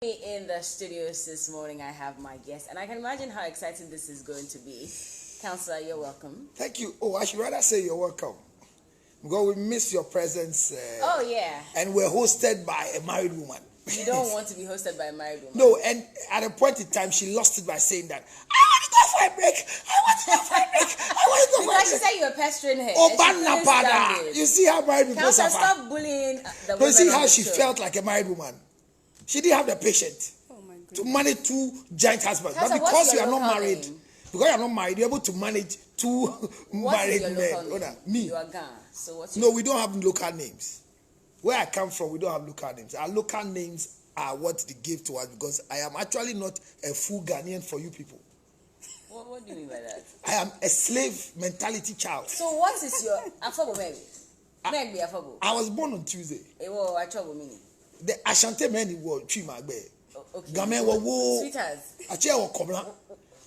In the studios this morning, I have my guest, and I can imagine how exciting this is going to be. Counselor, you're welcome. Thank you. Oh, I should rather say you're welcome. Because we miss your presence. Oh, yeah. And we're hosted by a married woman. You don't want to be hosted by a married woman. No, and at a point in time, she lost it by saying that, I want to go for a break. I want to go for a break. I want to go for a break. Because she said you were pestering her. Oh, Banapada. You see how married people Counselor, suffer. stop bullying the women. You see how on the she show. felt like a married woman. She didn't have the patience to manage two giant husbands. Counselor, but because you are your not local married, name? Because you are not married, you're able to manage two What is married your men. local name? Me. You are Ghana. So what's No, we don't have local names. Where I come from, we don't have local names. Our local names are what they give to us because I am actually not a full Ghanaian for you people. What do you mean by that? I am a slave mentality child. So what is your Afabo maybe? Maybe Afabo. I was born on Tuesday. Ewo Achobo mini. The Ashanti men were Chimagbe. Okay. Game wo Sweethearts. Achia wo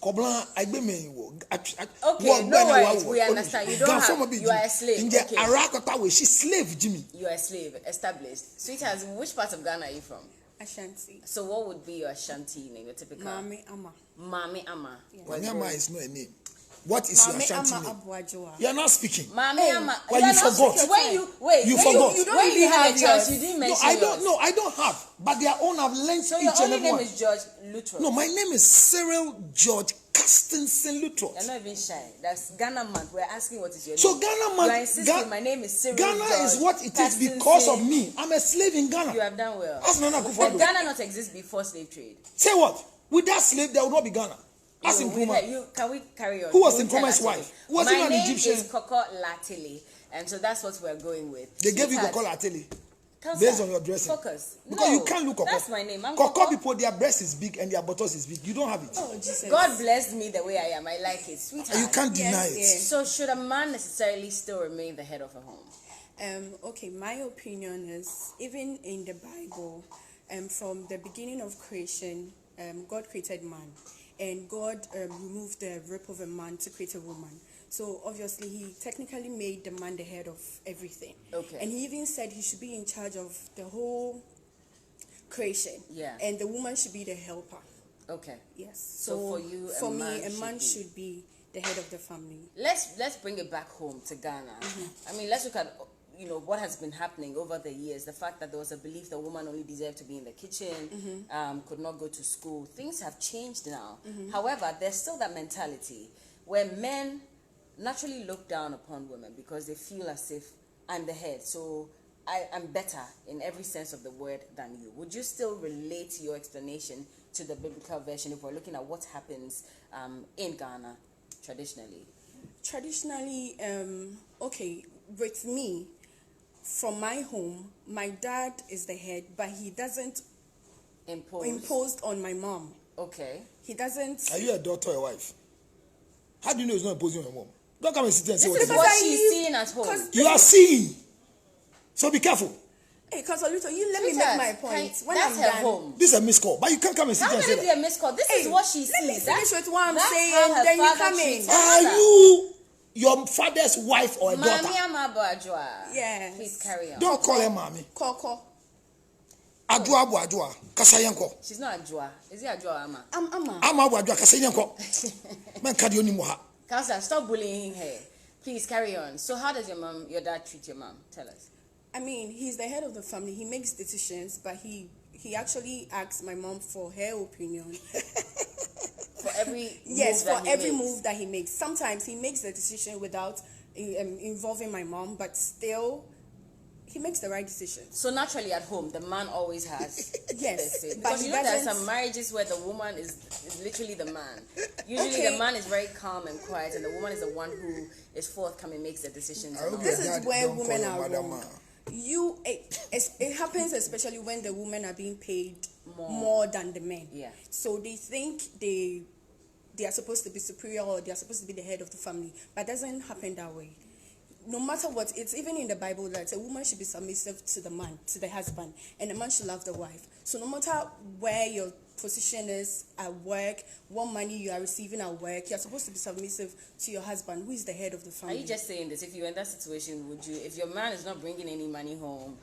Koblan Agbe men wo. Okay, no worries. We understand. You don't have. You are a slave. In the Okay. Arakota way, she's slave, Jimmy. You are a slave. Established. Sweethearts, which part of Ghana are you from? Ashanti. So what would be your Ashanti name? Your typical. Mami Ama. Mami Ama. Mami Ama is not a name. What is your Ashanti name? Abuajoa. You are not speaking. Mami Ama. Well, you forgot. When you wait, You when forgot. You don't really have a chance. You didn't No, mention I don't. yours. No, I don't have. But their own have learned So each your and only every name one. is George Lutterodt. No, my name is Cyril George Castenson Lutterodt. You're not even shy. That's Ghana month. We're asking what is your name. So Ghana man, You are insisting my name is Cyril Ghana George is what it is Castenson. because of me. I'm a slave in Ghana. You have done well. Ask Nana Did Akufo-Addo. Ghana not exist before slave trade? Say what? Without slave, there would not be Ghana. Ask No, Nkrumah. can we carry on? Who was Don't Nkrumah's tell us wife? today. Was he My not name Egyptian? is Koko Latili, and so that's what we're going with. They gave you Sweetheart, Koko Latili Counselor, based on your dressing. Focus. Because No, you can't look Koko. That's my name. I'm Koko Koko. people, their breast is big and their buttocks is big. You don't have it. Oh, Jesus. God blessed me the way I am. I like it, sweetheart. And you can't deny it. yes. So should a man necessarily still remain the head of a home? Okay, my opinion is even in the Bible, from the beginning of creation, God created man, and God removed the rib of a man to create a woman. So obviously, he technically made the man the head of everything. Okay. And he even said he should be in charge of the whole creation. Yeah. And the woman should be the helper. Okay. Yes. So for you, for me, a should man be- should be the head of the family. Let's bring it back home to Ghana. I mean, let's look at what has been happening over the years. The fact that there was a belief that woman only deserved to be in the kitchen, could not go to school. Things have changed now. However, there's still that mentality where men naturally look down upon women because they feel as if I'm the head, so I'm better in every sense of the word than you. Would you still relate your explanation to the biblical version if we're looking at what happens in Ghana traditionally? Traditionally, okay, with me, from my home, my dad is the head, but he doesn't impose on my mom. Okay. He doesn't. Are you a daughter or a wife? How do you know he's not imposing on your mom? Don't come and sit here and say This is what what I she's knew- seeing at home. you are seeing. So be careful. Hey, Consolito, you let me Sweetheart, make my point. When that's I'm her done, home. This is a missed call, but you can't come and sit How here and can say it be that. a missed call? This Hey, is what she let me sees. finish with what I'm that's saying, how her then you father come in. treats her Are mother. you your father's wife or a daughter? Mami Amabo Ajua. Yes. Please carry on. Don't call her mommy. Coco. Adua abu adua. Kasayenko. She's not Ajua. Is it Ajua or Ama? I'm Ama. Ama abu adua kasayenko. Man kadi oni moha. Counselor, stop bullying her. Please carry on. So how does your dad treat your mom? Tell us. I mean, he's the head of the family. He makes decisions, but he actually asks my mom for her opinion. For every Yes, move that for he every makes. move that he makes. Sometimes he makes the decision without involving my mom, but still, he makes the right decision. So naturally at home, the man always has Yes, the say. but Because he there are doesn't- some marriages where the woman is literally the man. Usually Okay. the man is very calm and quiet, and the woman is the one who is forthcoming, makes the decisions. I and hope all This your that. is dad where don't women call your are mother wrong. ma. It happens especially when the women are being paid More. more than the men. Yeah. So they think they are supposed to be superior or they are supposed to be the head of the family, but it doesn't happen that way. No matter what, it's even in the Bible that a woman should be submissive to the man, to the husband, and a man should love the wife. So no matter where your position is at work, what money you are receiving at work, you're supposed to be submissive to your husband, who is the head of the Are family. you just saying this? If you're in that situation, would you, if your man is not bringing any money home,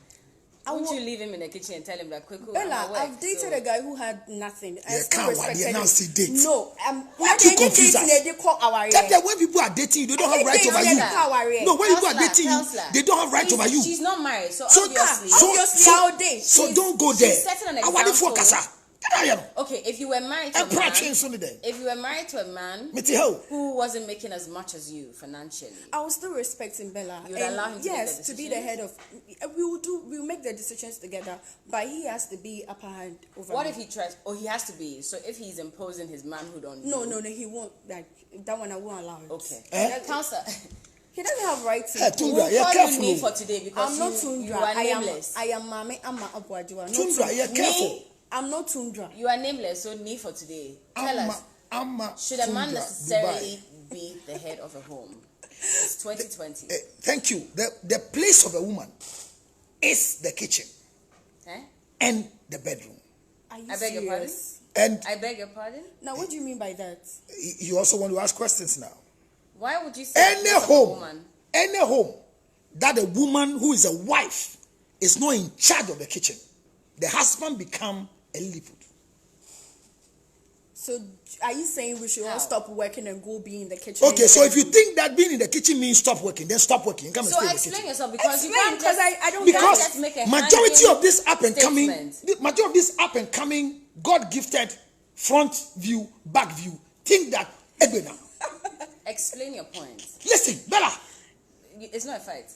Won't you leave him in the kitchen and tell him that quick? Bella, I've dated a guy who had nothing. I Yeah, still respected him. date. No, Why do you confuse us? Tell them when people are dating, they don't have right over you. No, when people are dating you, they don't have right over you. She's not married, so obviously I'll date. So don't go there. Setting an example. Okay, if you were married to a man who wasn't making as much as you financially, I will still respect him, Bella. You would allow him to be the head of. We'll make the decisions together, but he has to be upper hand over. What me. if he tries? Oh, he has to be. So if he's imposing his manhood on you, no, he won't. Like that one, I won't allow it. Okay, counselor. He doesn't have right to. Tundra, you're careful. Me for today because I'm not Tundra. You are nameless. I am Mame. I'm Abuajua. Tundra, you're careful. I'm not Tundra. You are nameless, so me for today. Tell us, should a man necessarily be the head of a home? It's 2020. Thank you. The place of a woman is the kitchen and the bedroom. Are you I beg your pardon? And I beg your pardon? Now, what do you mean by that? You also want to ask questions now. Why would you say any home that a woman who is a wife is not in charge of the kitchen, the husband become a Lilliput. So are you saying we should all stop working and go be in the kitchen? Okay, so if you think that being in the kitchen means stop working, then stop working. Come and stay in the kitchen. Explain yourself because I don't because make a majority of this up and coming, God gifted front view, back view, think that now. Explain your point. Listen, Bella. It's not a fight.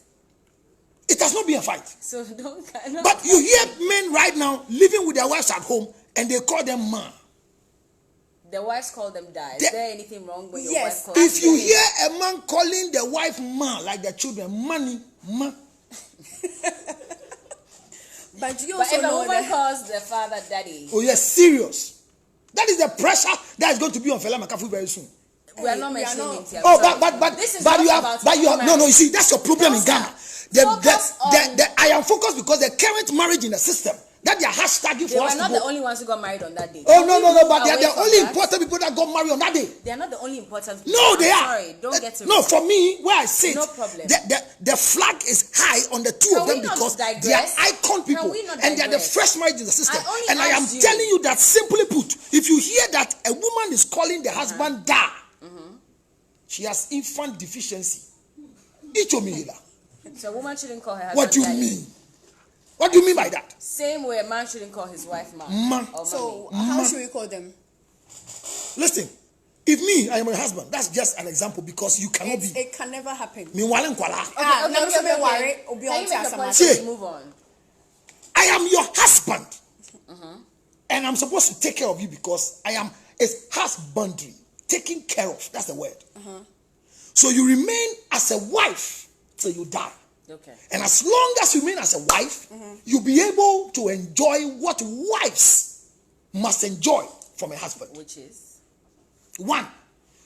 It has not been a fight. So don't. But you hear men right now living with their wives at home and they call them ma. The wives call them da. Is there anything wrong with your wife calling if you hear a man calling the wife ma, like the children, money, ma. But you also if a woman calls the father daddy. Oh yes, serious. That is the pressure that is going to be on Fela Makafu very soon. We are not mentioning names here. Oh, but this is but not you about have, but you have, no, you see, that's your problem in Ghana. I am focused because the current marriage in the system that they are hashtagging for us to go. They were not the only ones who got married on that day. Oh, no, but they are the only important people that got married on that day. They are not the only important people. No, they are. Sorry, don't get it wrong. No, for me, where I sit, no problem. The flag is high on the two of them because they are icon people and they are the fresh marriage in the system. And I am telling you that simply put, if you hear that a woman is calling the husband da, she has infant deficiency. So a woman shouldn't call her husband. What do you mean? What do you mean by that? Same way a man shouldn't call his wife ma. So how should we call them? Listen, if me, I am a husband, that's just an example because you cannot be. It can never happen. Okay. Move on. I am your husband. And I'm supposed to take care of you because it's husbandry. Taking care of, that's the word. So you remain as a wife till you die. Okay. And as long as you remain as a wife, you'll be able to enjoy what wives must enjoy from a husband. Which is? One,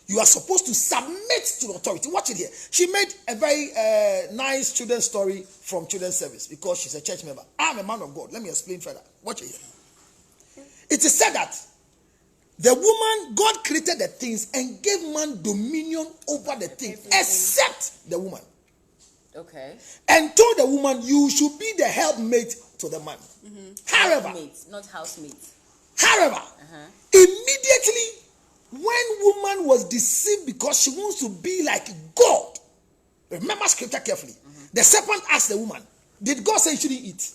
you are supposed to submit to the authority. Watch it here. She made a very nice children's story from children's service because she's a church member. I'm a man of God. Let me explain further. Watch it here. It is said that the woman, God created the things and gave man dominion over the things, except the woman. Okay. And told the woman, you should be the helpmate to the man. However, helpmate, not housemate. However, immediately when woman was deceived because she wants to be like God, remember scripture carefully. The serpent asked the woman, did God say you shouldn't eat?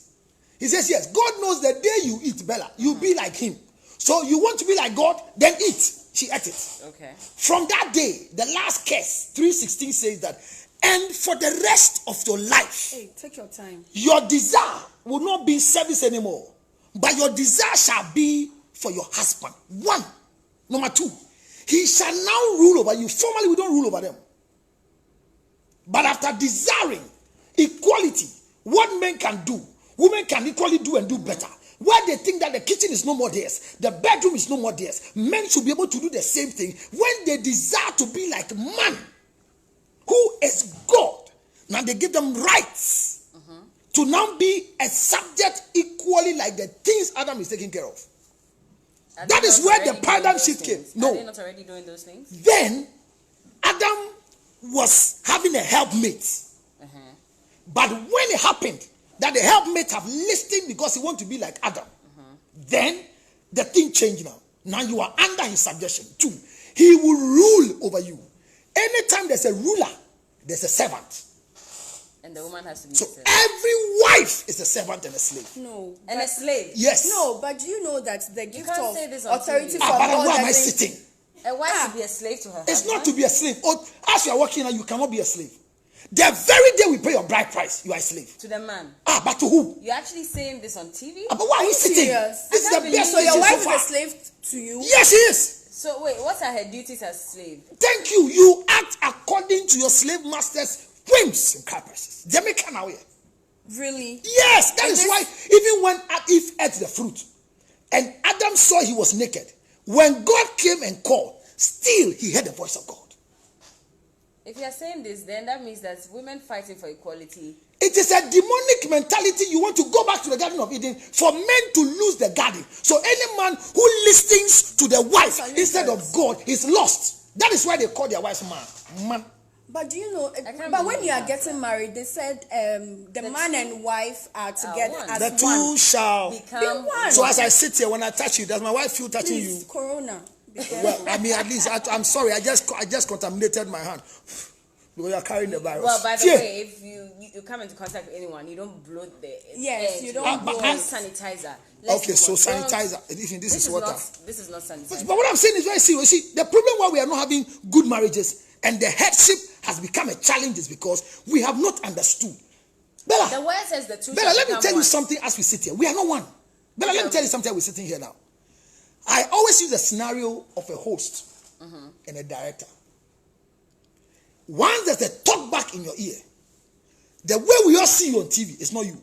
He says, yes. God knows the day you eat, Bella, you'll be like him. So you want to be like God, then eat. She ate it. Okay. From that day, the last curse, 3:16 says that, and for the rest of your life, hey, take your time. Your desire will not be service anymore, but your desire shall be for your husband. One. Number two, he shall now rule over you. Formerly, we don't rule over them. But after desiring equality, what men can do, women can equally do and do better. Where they think that the kitchen is no more theirs, the bedroom is no more theirs, men should be able to do the same thing when they desire to be like man who is God. Now they give them rights to now be a subject equally like the things Adam is taking care of. That is where the paradigm shift came. No. Are they not already doing those things? Then Adam was having a helpmate. But when it happened, that the helpmate have listened because he want to be like Adam, then the thing changed now. Now you are under his subjection. 2, he will rule over you. Anytime there's a ruler, there's a servant. And the woman has to be So the servant. every wife is a servant and a slave. No. And a slave. Yes. No, but do you know that the gift can't of say this on authority TV. from But God where am I doesn't- sitting? A wife to be a slave to her It's husband. not to be a slave. Oh, as you are working now, you cannot be a slave. The very day we pay your bride price, you are a slave. To the man. But to who? You're actually saying this on TV? But why are we you sitting? serious? This is I the can't best So believe your station wife so is a far. slave to you? Yes, she is. So wait, what are her duties as slave? Thank you. You act according to your slave master's whims and caprices. Jamaica now here. Really? Yes, that And is this- why even when Eve ate the fruit and Adam saw he was naked, when God came and called, still he heard the voice of God. If you're saying this, then that means that women fighting for equality. It is a demonic mentality. You want to go back to the Garden of Eden for men to lose the garden. So any man who listens to the wife instead of God is lost. That is why they call their wives man. But do you know? can't But when believe you are that. getting married, they said the man and wife are together one. as The one. two shall. Become one. So as I sit here, when I touch you, does my wife feel touching Please, you? Corona. Be careful. Well, I mean, at least I'm sorry. I just contaminated my hand because you are carrying the virus. Well, by the Yeah. way, if you come into contact with anyone, you don't blow the Yes, edge. you don't blow use it. sanitizer. Okay, so move on. Don't- sanitizer. Even this is water. This is not sanitizer. But what I'm saying is very serious. See, the problem why we are not having good marriages and the headship has become a challenge is because we have not understood. Bella, The word says the two. Bella, shall let me become tell you one. something as we sit here. We are not one. Bella, let me tell you something as we're sitting here now. I always use the scenario of a host and a director. Once there's a talk back in your ear, the way we all see you on TV is not you.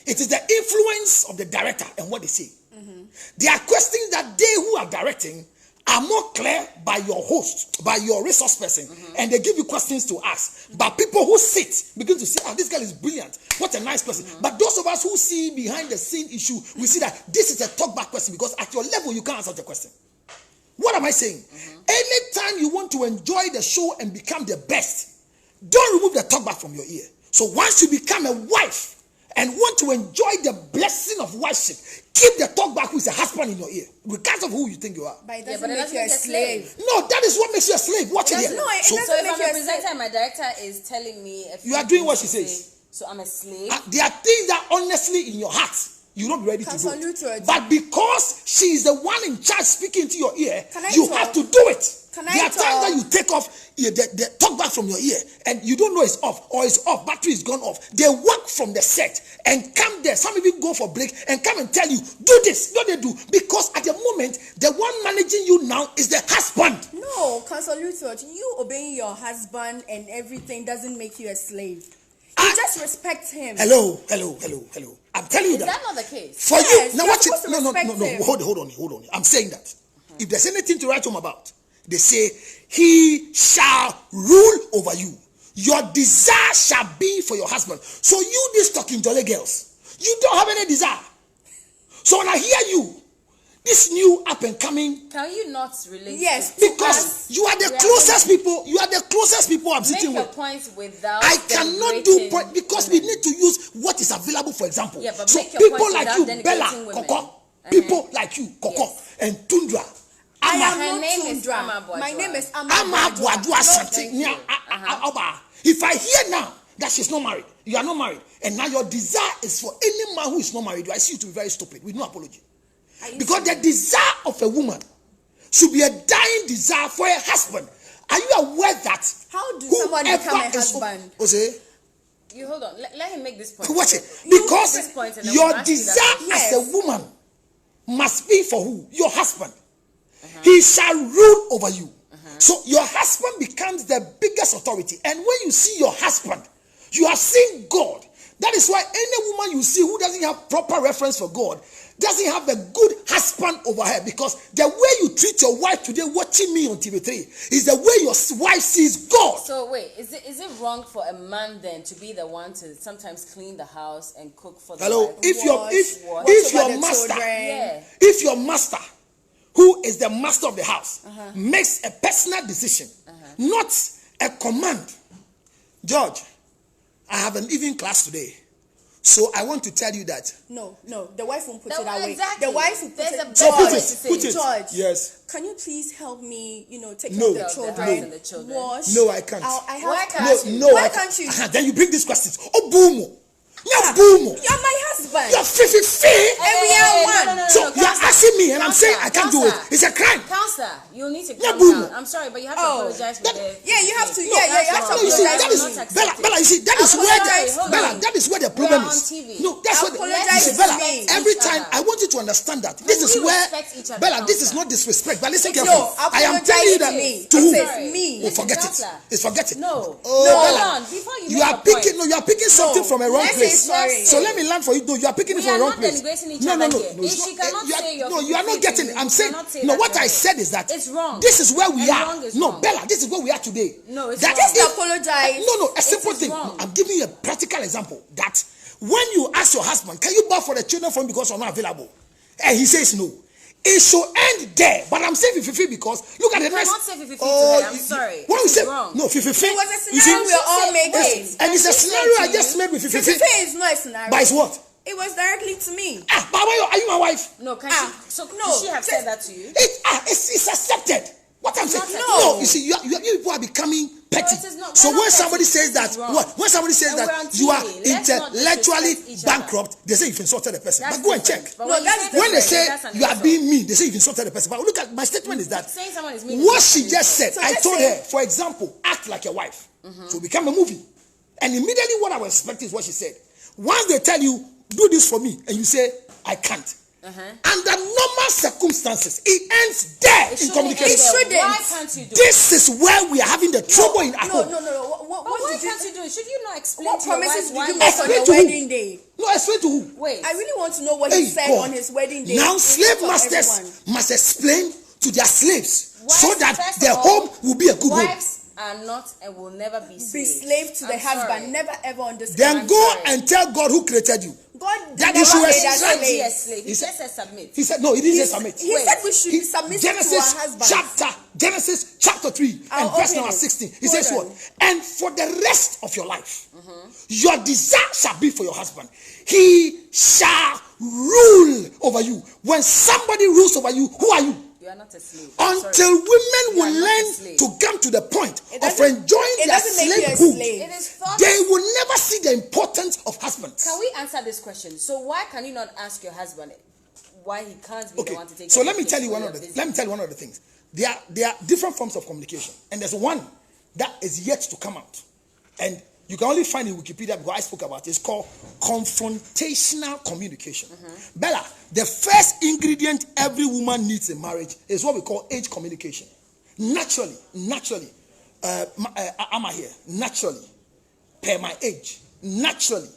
It is the influence of the director and what they say. There are questions that they who are directing are more clear by your host, by your resource person, and they give you questions to ask. But people who sit begin to say, this girl is brilliant. What a nice person. But those of us who see behind the scene issue, we see that this is a talk back question because at your level, you can't answer the question. What am I saying? Anytime you want to enjoy the show and become the best, don't remove the talk back from your ear. So once you become a wife and want to enjoy the blessing of wifeship, keep the talk back who is a husband in your ear, regardless of who you think you are. But it Yeah, doesn't but it make doesn't you a make you a slave. No, that is what makes you a slave. Watch it here. No, it So, doesn't So if make I'm you a a presenter slave. and my director is telling me, You are doing what she things to says. say, so I'm a slave. there are things that honestly in your heart you will not be ready to Pastor do. Lutterodt. But because she is the one in charge speaking into your ear, Can I you talk? have to do it. Can I There are times talk? that you take off the talk back from your ear and you don't know it's off or it's off, battery is gone off. They work from the set and come there. Some even go for break and come and tell you, do this. No, they do. Because at the moment, the one managing you now is the husband. No, Pastor Lutterodt, you obeying your husband and everything doesn't make you a slave. I- You just respect him. Hello. I'm telling you Is that. that not the case? For Yes, you, now you're watch it. supposed to No. respect him. Hold on. I'm saying that. If there's anything to write home about, they say, he shall rule over you. Your desire shall be for your husband. So you, these talking jolly girls, you don't have any desire. So when I hear you, this new up and coming, Can you not relate? Yes, to- because you are the We are closest people. You are the closest people I'm Make sitting your with. points without. I cannot do denigrating point because we women. need to use what is available, for example. Yeah, but so make your people point like without you, denigrating Bella, women. Coco, people like you, Coco, Yes. and Tundra. I Ama- am Her not name is Tundra. Ama Boadua. My name is Ama Ama Boadua Boadua. something. thank you. Oba. If I hear now that she's not married, you are not married, and now your desire is for any man who is not married, I see you to be very stupid with no apology. Because the desire of a woman should be a dying desire for a husband. Are you aware that? How do someone become a whoever is- husband? Jose, You hold on. Let him make this point. watch it. You Because make this point and then your we'll ask you desire that Yes. as a woman must be for who? Your husband. He shall rule over you. So your husband becomes the biggest authority. And when you see your husband, you are seeing God. That is why any woman you see who doesn't have proper reference for God doesn't have a good husband over her, because the way you treat your wife today watching me on TV3 is the way your wife sees God. So wait, is it wrong for a man then to be the one to sometimes clean the house and cook for the Hello, wife? if your Watch your over the master, children. Yeah. if your master, who is the master of the house, makes a personal decision, not a command, George, I have an evening class today. So I want to tell you that. No, the wife won't put it away. away. Exactly. The wife will put There's it. a So George, put it. George. Yes. Can you please help me? Take No. care of the children. And the children. Wash. No, I can't. I have. Why can't you? No, Why I can't you? Then you bring these questions. Oh, boom. Yeah, boom. You're my husband. You're fifi. And we are one. So you're asking me, and I'm saying I can't do it. It's a crime. Counselor, you need to Yeah, calm boom. down. I'm sorry, but you have to apologize for the. Yeah, you have to. No, Yeah, you have to No, you see, that apologize. is to me. Bella. You see, that is where Hold Bella. on. That is where the We problem are on is. TV. No, that's what. Apologize See, to Bella. me. Every Each time other. I want you to understand that this is we where respect each other, Bella. This is Counselor? not disrespect, but listen No, carefully. I am apologize telling you to that me. to It who? says Sorry. me. Oh, forget it. Counselor. It's forget it. No. Oh, No, Bella. hold on. Before you You make are a picking. point. No, you are picking something from a wrong Let's place. say sorry. So let me learn for you. No, you are picking it We from a are wrong not place. denigrating each No, other no. here. It's If she not- cannot say you're no, you are not fake, getting it. I'm you saying. cannot say No, that what to I her. said is that It's wrong. this is where we And are. wrong is No, wrong. Bella, this is where we are today. No, it's That wrong. is- Apologize. No, a simple is thing. wrong. I'm giving you a practical example that when you ask your husband, can you buy for the children for him because you're not available? And he says no. It should end there. But I'm saying Fifi because look at the rest. cannot say Fifi to her. I'm sorry. What we It's say? wrong. No, Fifi. It was a You scenario see, we're all making. and it's a Can she scenario say I to just you? made with Fifi. Fifi is not a scenario. But it's what? It was directly to me. Ah, but are you my wife? No, can Ah, she? So no, could she have said that to you? It's accepted. What I'm saying, not no, you see, you people are becoming petty. it is not. So We're when not somebody petty. says This is that, wrong. when somebody says And we're that on you are TV. Let's not intellectually disrespect each other. bankrupt, they say you've insulted the person. That's But go and different. check. But No, when you that's say When they say different, that's an you are insult. being mean, they say you've insulted the person. But look at my statement is that Saying someone is mean. what is she not just an said, So I let's told say- her, for example, act like your wife. So become a movie. And immediately what I was expecting is what she said. Once they tell you, do this for me, and you say, I can't. Under normal circumstances, it ends there in communication. It shouldn't. Why can't you do it? This is where we are having the trouble in at No. home. What But why did you? can't you do it? Should you not explain What to your promises wife did you why make on Explain your to who? wedding day? No, explain to who? Wait. I really want to know what he Hey, said God. on his wedding day. Now in slave front of masters everyone. must explain to their slaves Wives, so that first their of all, home will be a good home. Wives are not and will never be Be slaves. slave to the I'm husband. sorry. Never ever understand. Then I'm go sorry. and tell God who created you. God That never you should made us extract- Be a slaves. slave. He just said submit. He said, no, he didn't He say submit. He Wait. said we should be submissive Genesis to our husband. Genesis chapter 3 and I'll verse open number it. 16. He Hold says on. what? And for the rest of your life, your desire shall be for your husband. He shall rule over you. When somebody rules over you, who are you? You are not a slave. Until Sorry. women You will are not a learn slave. to come to the point It of doesn't- enjoying it their doesn't make you a slavehood, slave. It is thought. they will never see the importance of husbands. Can we answer this question? So why can you not ask your husband why he can't be Okay, the one to take so care let of me the tell kids you when one of you're the busy? let me tell you one of the things. There are different forms of communication, and there's one that is yet to come out, and you can only find it in Wikipedia because I spoke about it. It's called confrontational communication. Bella, the first ingredient every woman needs in marriage is what we call age communication. Naturally, Amma here, naturally, per my age, naturally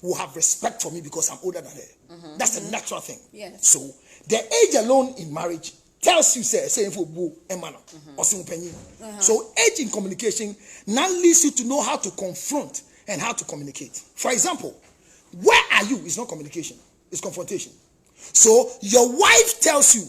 will have respect for me because I'm older than her. That's a natural thing. Yes. So the age alone in marriage tells you say for boo emano or penny. So age in communication now leads you to know how to confront and how to communicate. For example, where are you is not communication, it's confrontation. So your wife tells you,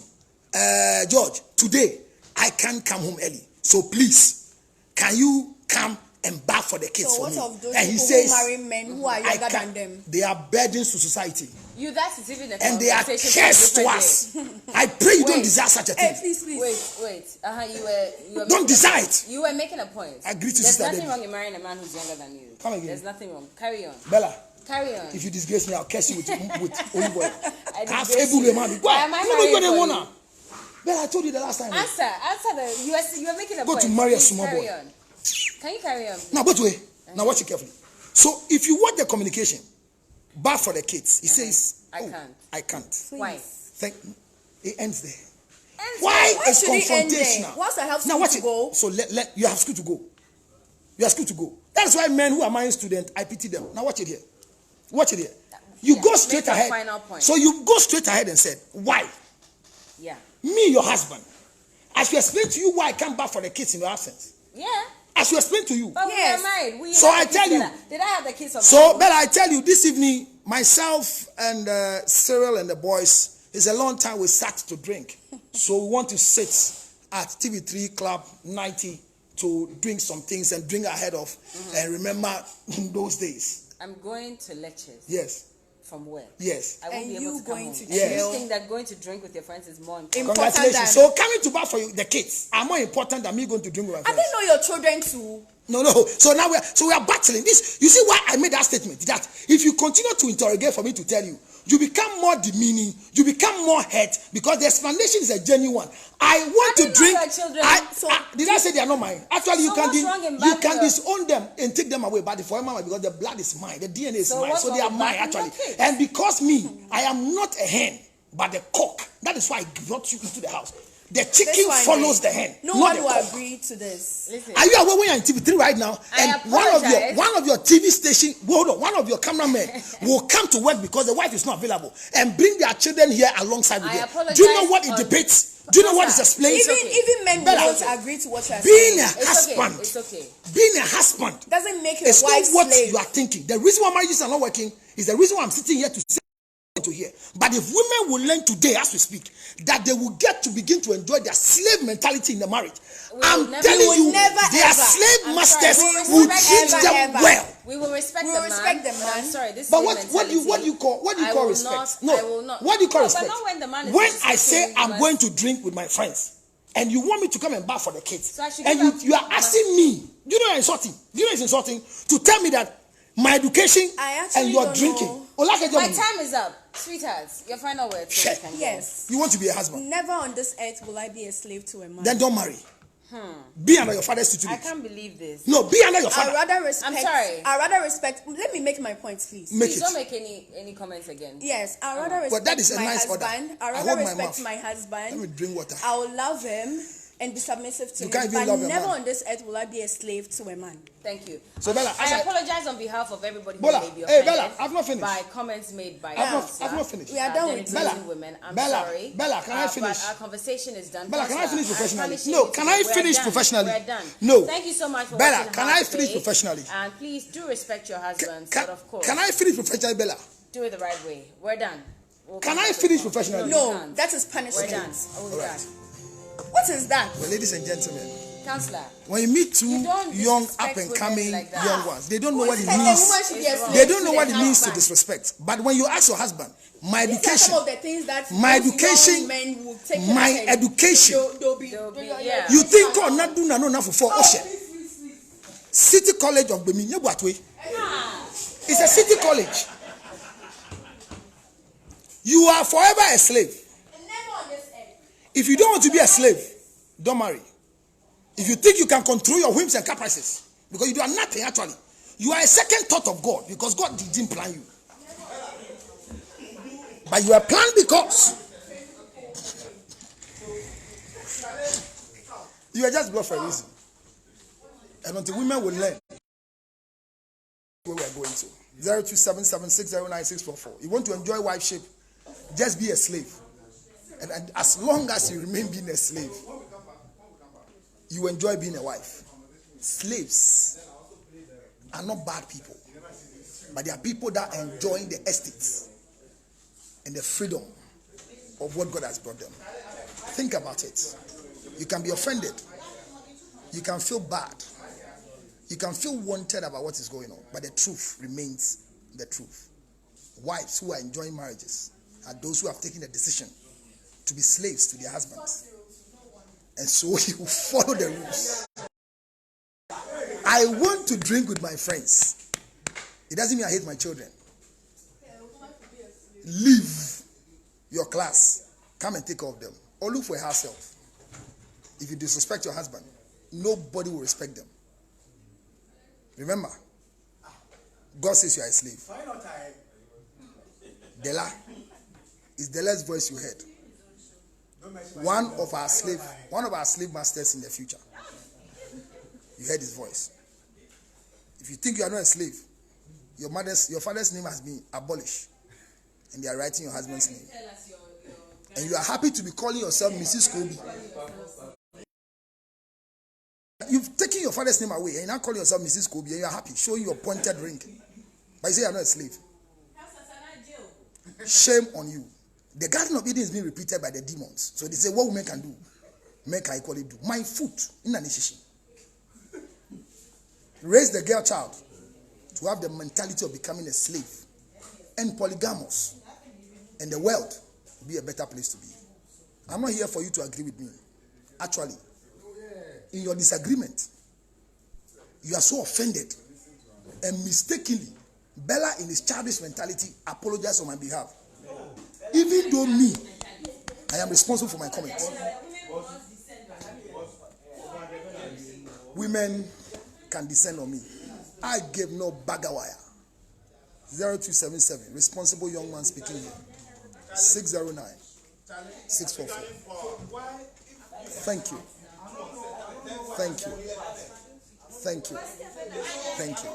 George, today I can't come home early. So please, can you come and bath for the kids So for what me? of those And he people says, who marry men who are I younger than can't. them? They are burdens to society. You, that is even a And they are conversation for a cursed to different us. day. I pray you don't Wait. desire such a Hey, thing. please. Wait. You were Don't making desire a point. it. You were making a point. I agree to There's Sister nothing Debbie. wrong in marrying a man who's younger than you. Come again. There's nothing wrong. Carry on. Bella, Carry on. if you disgrace me, I'll curse you with olive oil. I Half disgrace able you. man. Why am I marrying for you? Bella, I told you the last time. Answer the. You are making a Go point. to marry a Please small carry boy. on. Can you carry on? Now, wait. Now, watch it carefully. So, if you watch the communication, bath for the kids, he says, I can't. I can't. Why? It ends there. Ends Why Why is should it end there? confrontational? Once I have Now school watch to it. go. So you have school to go. You have school to go. That's why men who are marrying students, I pity them. Now watch it here. Watch it here. You Yeah, go make straight your ahead. final point. So you go straight ahead and said, why? Yeah. Me, your husband. I should explain to you why I can't bath for the kids in your absence. Yeah. I should explain to you. But Yes. we are married. We So have I the tell kids you. together. Did I have the kids on my So, own? Bella, I tell you, this evening, myself and Cyril and the boys, it's a long time we sat to drink. So we want to sit at TV3 Club 90 to drink some things and drink ahead of and remember those days. I'm going to lectures. Yes. From work. Yes. I won't And be you able to going come to home. Yes. And you think that going to drink with your friends is more important? Congratulations. So coming to bar for you, the kids are more important than me going to drink with my I friends. didn't know your children too. No. So now we are battling this. You see why I made that statement? That if you continue to interrogate for me to tell you, you become more demeaning, you become more hurt because the explanation is a genuine. I want to drink. Your children. Did I say they are not mine? Actually, you what's wrong in can disown them and take them away, but for mine because the blood is mine, the DNA is mine, so they are mine actually. And because I am not a hen, but the cock. That is why I brought you into the house. The chicken follows the hen. No one will agree to this. Listen. Are you aware when you're in TV3 right now? And one of your TV station, one of your cameramen will come to work because the wife is not available and bring their children here alongside with them. Do you know what it debates? Do you know what is explained? Even men don't agree to what you are being saying. a husband. It's okay. Being a husband doesn't make your it's wife not what slave. you are thinking. The reason why marriages are not working is the reason why I'm sitting here to say to hear. But if women will learn today as we speak that they will get to begin to enjoy their slave mentality in the marriage, I'm telling you, their slave masters will treat them well. We will respect the man. I'm sorry, this but what do you call respect? I will not. What do you call respect? But not when the man is when I say I'm going to drink with my friends and you want me to come and bar for the kids, so and you are asking me, do you know you're insulting? Do you know it's insulting to tell me that my education and your drinking? My time is up. Sweethearts, your final words. So yes. You want to be a husband? Never on this earth will I be a slave to a man. Then don't marry. Be under your father's tutelage. I can't believe this. No, be under your father. I rather respect. I'm sorry. I rather respect. Let me make my points, please. Please don't make any comments again. Yes, I rather respect that is a my nice husband. order. I rather respect my husband. Let me drink water. I will love him and be submissive to him. Can't even but love never a man. on this earth will I be a slave to a man. Thank you. So Bella, I apologize on behalf of everybody who Bella, may be offended Bella, I've not finished. by comments made by I've not finished. We are done with Bella, women. I'm sorry. Bella, can I finish? But our conversation is done. Bella, can I finish professionally? No, can I finish professionally? We're done. No. Thank you so much for Bella, watching can I finish professionally? And please do respect your husbands, but of course. Can I finish professionally, Bella? Do it the right way. We're done. Can I finish professionally? No, that is punishment. We're done. All right. What is that? Well, ladies and gentlemen, Counselor, when you meet two young up and coming young ones, they don't know what it means. They don't know what it means to disrespect. But when you ask your husband, my education, some of the things that my education, men will take my education. yeah. You think God not do na for Oshe? City College of Benin, it's a city college. You are forever a slave. If you don't want to be a slave, don't marry. If you think you can control your whims and caprices, because you are nothing actually, you are a second thought of God because God didn't plan you. But you are planned because you are just blood for a reason. And until women will learn where we are going to. 0277609644. You want to enjoy wifeship, just be a slave. And as long as you remain being a slave, you enjoy being a wife. Slaves are not bad people, but they are people that are enjoying the estates and the freedom of what God has brought them. Think about it. You can be offended. You can feel bad. You can feel wanted about what is going on, but the truth remains the truth. Wives who are enjoying marriages are those who have taken the decision to be slaves to their husbands. And so you follow the rules. I want to drink with my friends. It doesn't mean I hate my children. Leave your class. Come and take care of them. Or look for a house help. If you disrespect your husband, nobody will respect them. Remember, God says you are a slave. Dela. It's Dela's voice you heard. One of our slave masters in the future. You heard his voice. If you think you are not a slave, your father's name has been abolished, and they are writing your husband's name. And you are happy to be calling yourself Mrs. Kobe. You've taken your father's name away, and you now call yourself Mrs. Kobe, and you are happy, showing your pointed ring. But you say you are not a slave. Shame on you. The Garden of Eden is being repeated by the demons. So they say, what women can do, men can equally do. My foot, in an initiation. raise the girl child to have the mentality of becoming a slave and polygamous, and the world will be a better place to be. I'm not here for you to agree with me. Actually, in your disagreement, you are so offended, and mistakenly, Bella, in his childish mentality, apologized on my behalf. Even though me, I am responsible for my comments. Women can descend on me. I gave no bagawire. 0277, responsible young man speaking here. 609 644. Thank you. Thank you. Thank you. Thank you.